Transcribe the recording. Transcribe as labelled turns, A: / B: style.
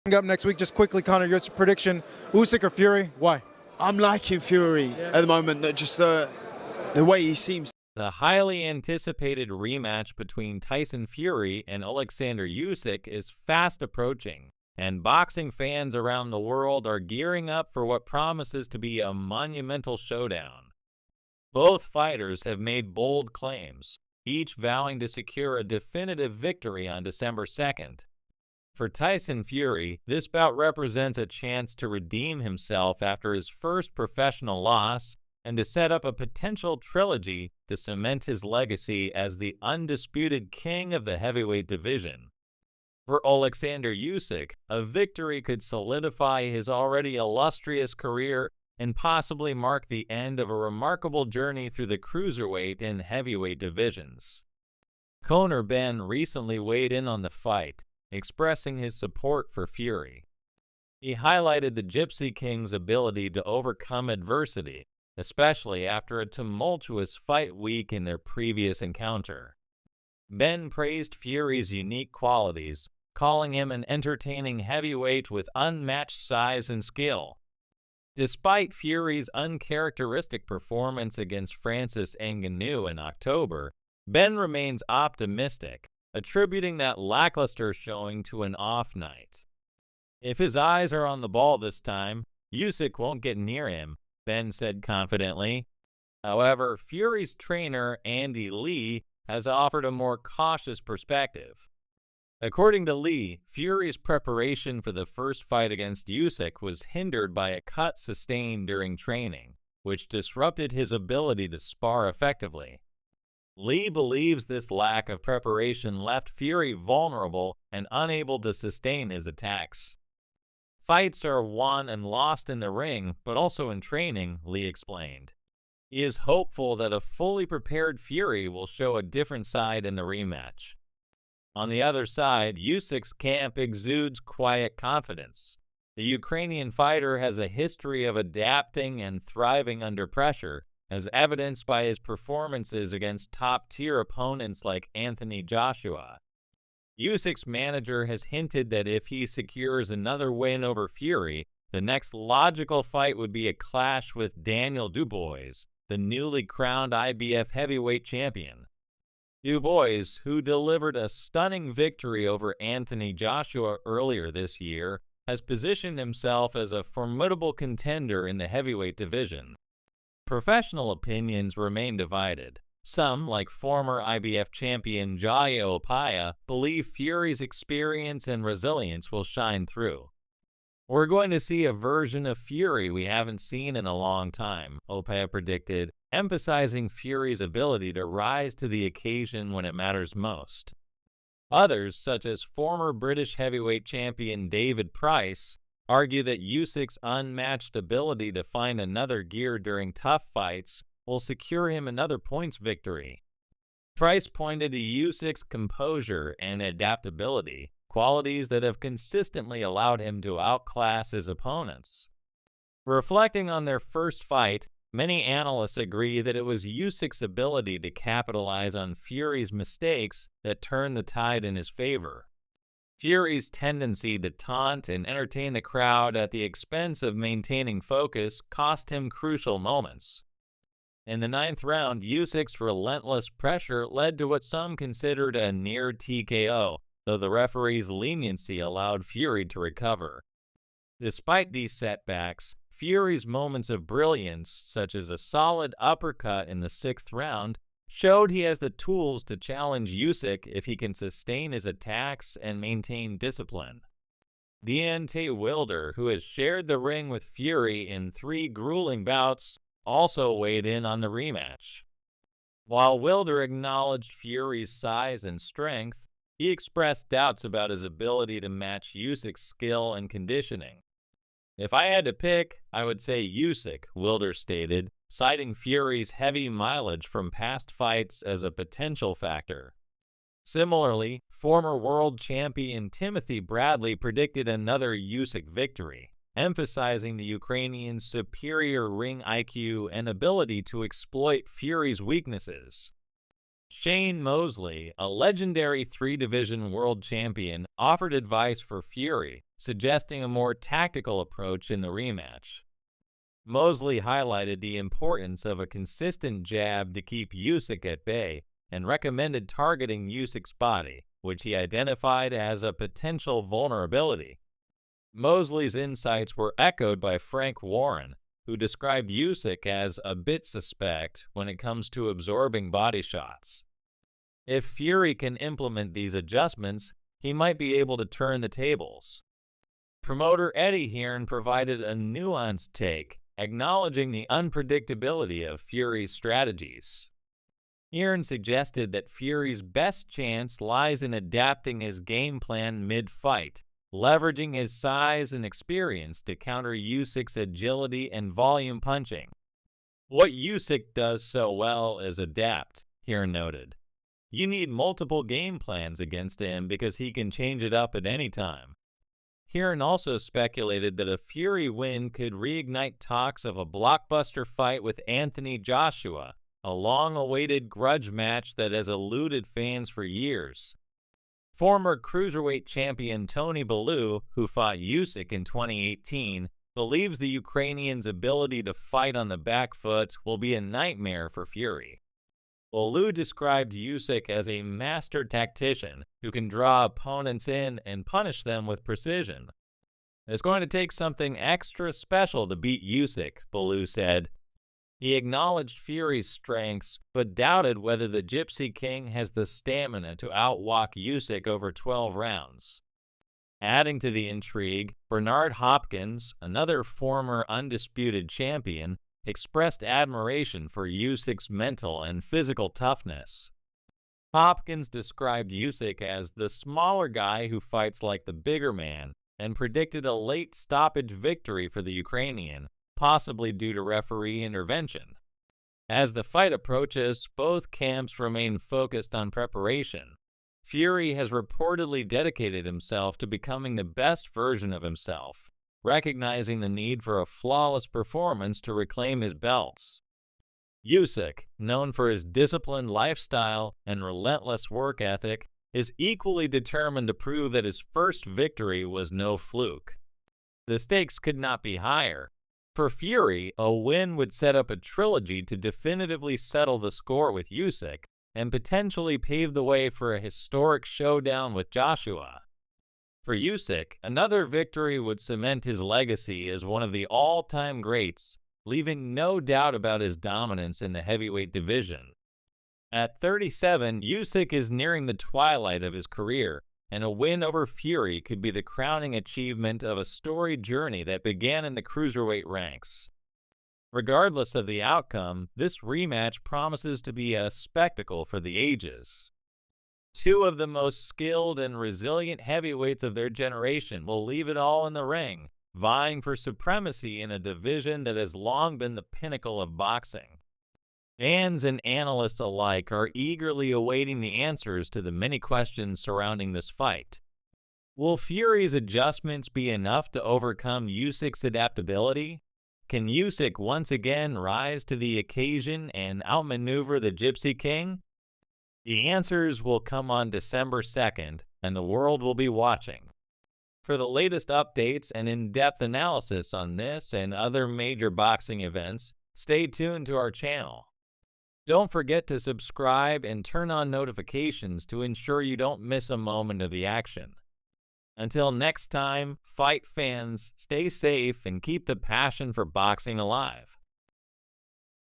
A: Up next week, just quickly, Connor, your prediction: Usyk or Fury? Why?
B: I'm liking Fury at the moment. That just the way he seems.
C: The highly anticipated rematch between Tyson Fury and Oleksandr Usyk is fast approaching, and boxing fans around the world are gearing up for what promises to be a monumental showdown. Both fighters have made bold claims, each vowing to secure a definitive victory on December 2nd. For Tyson Fury, this bout represents a chance to redeem himself after his first professional loss and to set up a potential trilogy to cement his legacy as the undisputed king of the heavyweight division. For Oleksandr Usyk, a victory could solidify his already illustrious career and possibly mark the end of a remarkable journey through the cruiserweight and heavyweight divisions. Conor Benn recently weighed in on the fight, expressing his support for Fury. He highlighted the Gypsy King's ability to overcome adversity, especially after a tumultuous fight week in their previous encounter. Benn praised Fury's unique qualities, calling him an entertaining heavyweight with unmatched size and skill. Despite Fury's uncharacteristic performance against Francis Ngannou in October, Benn remains optimistic, attributing that lackluster showing to an off night. If his eyes are on the ball this time, Usyk won't get near him, Benn said confidently. However, Fury's trainer, Andy Lee, has offered a more cautious perspective. According to Lee, Fury's preparation for the first fight against Usyk was hindered by a cut sustained during training, which disrupted his ability to spar effectively. Lee believes this lack of preparation left Fury vulnerable and unable to sustain his attacks. Fights are won and lost in the ring, but also in training, Lee explained. He is hopeful that a fully prepared Fury will show a different side in the rematch. On the other side, Usyk's camp exudes quiet confidence. The Ukrainian fighter has a history of adapting and thriving under pressure, as evidenced by his performances against top-tier opponents like Anthony Joshua. Usyk's manager has hinted that if he secures another win over Fury, the next logical fight would be a clash with Daniel Dubois, the newly crowned IBF heavyweight champion. Dubois, who delivered a stunning victory over Anthony Joshua earlier this year, has positioned himself as a formidable contender in the heavyweight division. Professional opinions remain divided. Some, like former IBF champion Jai Opaya, believe Fury's experience and resilience will shine through. We're going to see a version of Fury we haven't seen in a long time, Opaya predicted, emphasizing Fury's ability to rise to the occasion when it matters most. Others, such as former British heavyweight champion David Price, argue that Usyk's unmatched ability to find another gear during tough fights will secure him another points victory. Price pointed to Usyk's composure and adaptability, qualities that have consistently allowed him to outclass his opponents. Reflecting on their first fight, many analysts agree that it was Usyk's ability to capitalize on Fury's mistakes that turned the tide in his favor. Fury's tendency to taunt and entertain the crowd at the expense of maintaining focus cost him crucial moments. In the ninth round, Usyk's relentless pressure led to what some considered a near TKO, though the referee's leniency allowed Fury to recover. Despite these setbacks, Fury's moments of brilliance, such as a solid uppercut in the sixth round, showed he has the tools to challenge Usyk if he can sustain his attacks and maintain discipline. Deontay Wilder, who has shared the ring with Fury in 3 grueling bouts, also weighed in on the rematch. While Wilder acknowledged Fury's size and strength, he expressed doubts about his ability to match Usyk's skill and conditioning. "If I had to pick, I would say Usyk," Wilder stated, citing Fury's heavy mileage from past fights as a potential factor. Similarly, former world champion Timothy Bradley predicted another Usyk victory, emphasizing the Ukrainian's superior ring IQ and ability to exploit Fury's weaknesses. Shane Mosley, a legendary three-division world champion, offered advice for Fury, suggesting a more tactical approach in the rematch. Mosley highlighted the importance of a consistent jab to keep Usyk at bay and recommended targeting Usyk's body, which he identified as a potential vulnerability. Mosley's insights were echoed by Frank Warren, who described Usyk as a bit suspect when it comes to absorbing body shots. If Fury can implement these adjustments, he might be able to turn the tables. Promoter Eddie Hearn provided a nuanced take, acknowledging the unpredictability of Fury's strategies. Hearn suggested that Fury's best chance lies in adapting his game plan mid-fight, leveraging his size and experience to counter Usyk's agility and volume punching. What Usyk does so well is adapt, Hearn noted. You need multiple game plans against him because he can change it up at any time. Hearn also speculated that a Fury win could reignite talks of a blockbuster fight with Anthony Joshua, a long-awaited grudge match that has eluded fans for years. Former cruiserweight champion Tony Bellew, who fought Usyk in 2018, believes the Ukrainian's ability to fight on the back foot will be a nightmare for Fury. Bellew described Usyk as a master tactician who can draw opponents in and punish them with precision. It's going to take something extra special to beat Usyk, Bellew said. He acknowledged Fury's strengths, but doubted whether the Gypsy King has the stamina to outwalk Usyk over 12 rounds. Adding to the intrigue, Bernard Hopkins, another former undisputed champion, expressed admiration for Usyk's mental and physical toughness. Hopkins described Usyk as the smaller guy who fights like the bigger man and predicted a late stoppage victory for the Ukrainian, possibly due to referee intervention. As the fight approaches, both camps remain focused on preparation. Fury has reportedly dedicated himself to becoming the best version of himself, recognizing the need for a flawless performance to reclaim his belts. Usyk, known for his disciplined lifestyle and relentless work ethic, is equally determined to prove that his first victory was no fluke. The stakes could not be higher. For Fury, a win would set up a trilogy to definitively settle the score with Usyk and potentially pave the way for a historic showdown with Joshua. For Usyk, another victory would cement his legacy as one of the all-time greats, leaving no doubt about his dominance in the heavyweight division. At 37, Usyk is nearing the twilight of his career, and a win over Fury could be the crowning achievement of a storied journey that began in the cruiserweight ranks. Regardless of the outcome, this rematch promises to be a spectacle for the ages. Two of the most skilled and resilient heavyweights of their generation will leave it all in the ring, vying for supremacy in a division that has long been the pinnacle of boxing. Fans and analysts alike are eagerly awaiting the answers to the many questions surrounding this fight. Will Fury's adjustments be enough to overcome Usyk's adaptability? Can Usyk once again rise to the occasion and outmaneuver the Gypsy King? The answers will come on December 2nd, and the world will be watching. For the latest updates and in-depth analysis on this and other major boxing events, stay tuned to our channel. Don't forget to subscribe and turn on notifications to ensure you don't miss a moment of the action. Until next time, fight fans, stay safe and keep the passion for boxing alive.